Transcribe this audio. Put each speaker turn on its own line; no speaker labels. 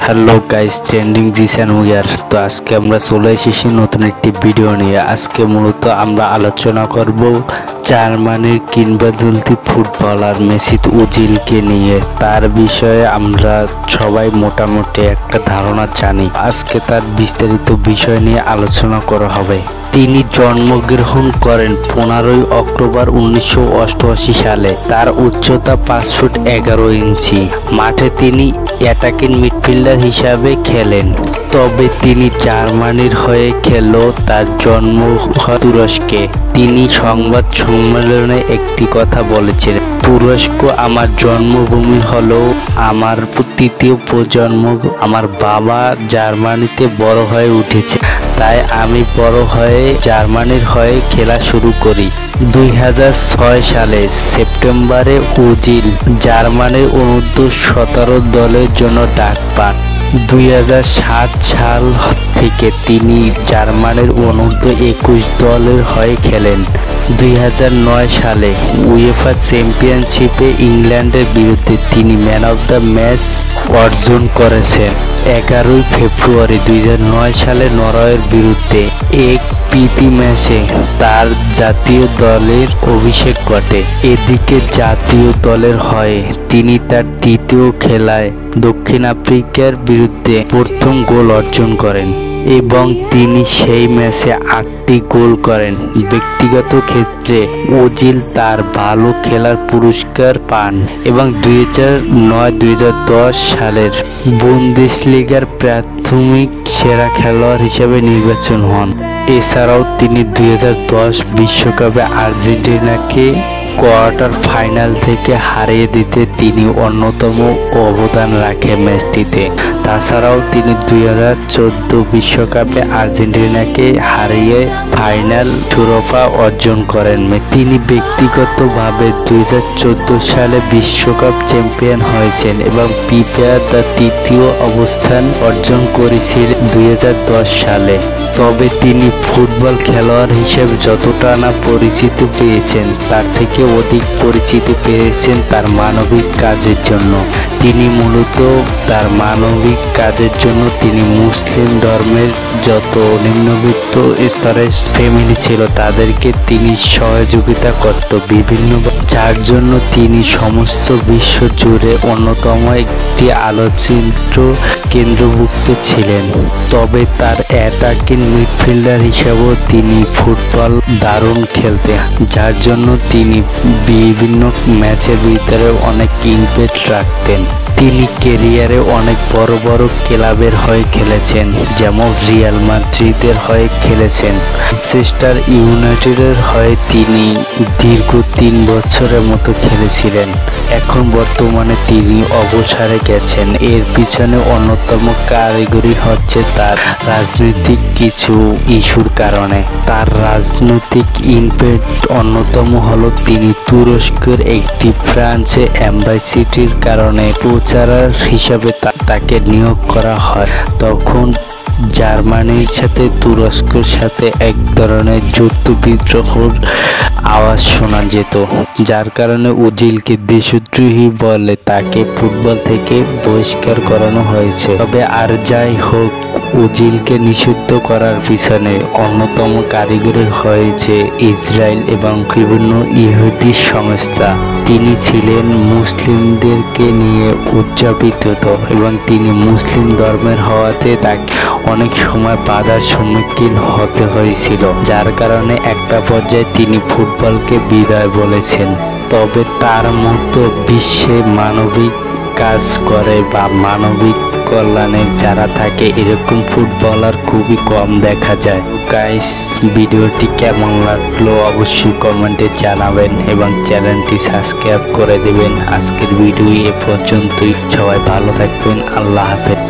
Hello guys, trending Zisan উইয়ার। তো আজকে আমরা চলে এসেছি নতুন একটি ভিডিও নিয়ে। আজকে মূলত আমরা আলোচনা করব জার্মানির কিংবদন্তি ফুটবলার মেসুত ওজিলকে নিয়ে। তার বিষয়ে আমরা সবাই মোটামুটি একটা ধারণা জানি। আজকে তার বিস্তারিত বিষয় নিয়ে আলোচনা করা হবে। তিনি জন্মগ্রহণ করেন 15 অক্টোবর 1988 সালে। তার উচ্চতা 5 ফুট 11 ইঞ্চি। মাঠে তিনি অ্যাটাকিং মিডফিল্ডার হিসাবে খেলেন, তবে তিনি জার্মানির হয়ে খেললেও তার জন্ম হয় তুরস্কে। তিনি সংবাদ সম্মেলনে একটি কথা বলেছিলেন, তুরস্ক আমার জন্মভূমি হলেও আমার তৃতীয় প্রজন্ম। আমার বাবা জার্মানিতে বড় হয়ে উঠেছে, তাই আমি বড় হয়ে জার্মানির হয়ে খেলা শুরু করি। 2006 সালে সেপ্টেম্বরে ওজিল জার্মানির অনূর্ধ্ব-17 দলের জন্য ডাক পান। 2007 সাল থেকে তিনি জার্মানির অনূর্ধ্ব-21 দলের হয়ে খেলেন। 2009 সালে উয়েফা চ্যাম্পিয়নশিপে ইংল্যান্ডের বিরুদ্ধে তিনি ম্যান অফ দ্য ম্যাচ অর্জন করেছেন। 11 ফেব্রুয়ারি 2009 সালে নরওয়ের বিরুদ্ধে এক প্রীতি ম্যাচে তার জাতীয় দলের অভিষেক ঘটে। এদিকে জাতীয় দলের হয়ে তিনি তার তৃতীয় খেলায় দক্ষিণ আফ্রিকার বিরুদ্ধে প্রথম গোল অর্জন করেন এবং তিনি সেই ম্যাচে 8টি গোল করেন। ব্যক্তিগত ক্ষেত্রে ওজিল তার ভালো খেলার পুরস্কার পান এবং 2009-2010 সালের বুন্দেসলিগার প্রাথমিক সেরা খেলোয়াড় হিসেবে নির্বাচন হন। এছাড়াও তিনি 2010 বিশ্বকাপে আর্জেন্টিনাকে কোয়ার্টার ফাইনাল থেকে হারিয়ে দিতে তিনি অন্যতম অবদান রাখেন ম্যাচটিতে। তাছাড়াও তিনি 2014 বিশ্বকাপে আর্জেন্টিনাকে হারিয়ে ফাইনাল শিরোপা অর্জন করেন। তিনি ব্যক্তিগতভাবে 2014 সালে বিশ্বকাপ চ্যাম্পিয়ন হয়েছেন এবং ফিফা তার তৃতীয় অবস্থান অর্জন করেছিলেন 2010 সালে। তবে তিনি ফুটবল খেলোয়াড় হিসেবে যতটা না পরিচিতি পেয়েছেন, তার থেকে অধিক পরিচিতি পেয়েছেন তার মানবিক কাজের জন্য। তিনি মূলত তার মানবিক কাজের জন্য তিনি মুসলিম ধর্মের যত নিম্নবিত্ত স্তরের ফ্যামিলি ছিল তাদেরকে তিনি সহযোগিতা করত বিভিন্ন, যার জন্য তিনি সমস্ত বিশ্ব জুড়ে অন্যতম একটি আলোচিত কেন্দ্রভুক্ত ছিলেন। তবে তার অ্যাটাকিং মিডফিল্ডার হিসেবেও তিনি ফুটবল দারুণ খেলতেন, যার জন্য তিনি বিভিন্ন ম্যাচের ভিতরে অনেক ইমপ্যাক্ট রাখতেন। তিনি ক্যারিয়ারে অনেক বড় বড় ক্লাবের হয়ে খেলেছেন, যেমন রিয়াল মাদ্রিদের হয়ে খেলেছেন। ম্যানচেস্টার ইউনাইটেডের হয়ে তিনি দীর্ঘ 3 বছরের মতো খেলেছিলেন। এখন বর্তমানে তিনি অবসরে গেছেন। এর পিছনে অন্যতম কারিগরি হচ্ছে তার রাজনৈতিক কিছু ইস্যুর কারণে। তার রাজনৈতিক ইমপ্যাক্ট অন্যতম হলো তিনি তুরস্কের একটি ফ্রান্সে অ্যাম্বাসিডির কারণে প্রচারক হিসাবে তাকে নিয়োগ করা হয়। তখন জার্মানির সাথে তুরস্কের সাথে এক ধরনের যুদ্ধ বিদ্রোহের আওয়াজ শোনা যেত, যার কারণে ওজিলকে দেশদ্রোহী বলে তাকে ফুটবল থেকে বহিষ্কার করানো হয়েছে। তবে আর যাই হোক, ওজিলকে নিষিদ্ধ করার পিছনে অন্যতম কারিগরি হয়েছে ইসরায়েল এবং বিভিন্ন ইহুদি সংস্থা। তিনি ছিলেন মুসলিমদেরকে নিয়ে উজ্জীবিত এবং তিনি মুসলিম ধর্মের হওয়াতে তাকে অনেক সময় বাধার সম্মুখীন হতে হয়েছিল, যার কারণে একটা পর্যায়ে তিনি ফুটবলকে বিদায় বলেছেন। তবে তার মতো বিশ্বে মানবিক কাজ করে বা মানবিক কল্যাণে যারা থাকে এরকম ফুটবলার খুবই কম দেখা যায়। গাইস, ভিডিওটি কেমন লাগলো অবশ্যই কমেন্টে জানাবেন এবং চ্যানেলটি সাবস্ক্রাইব করে দেবেন। আজকের ভিডিও এ পর্যন্তই। সবাই ভালো থাকবেন। আল্লাহ হাফেজ।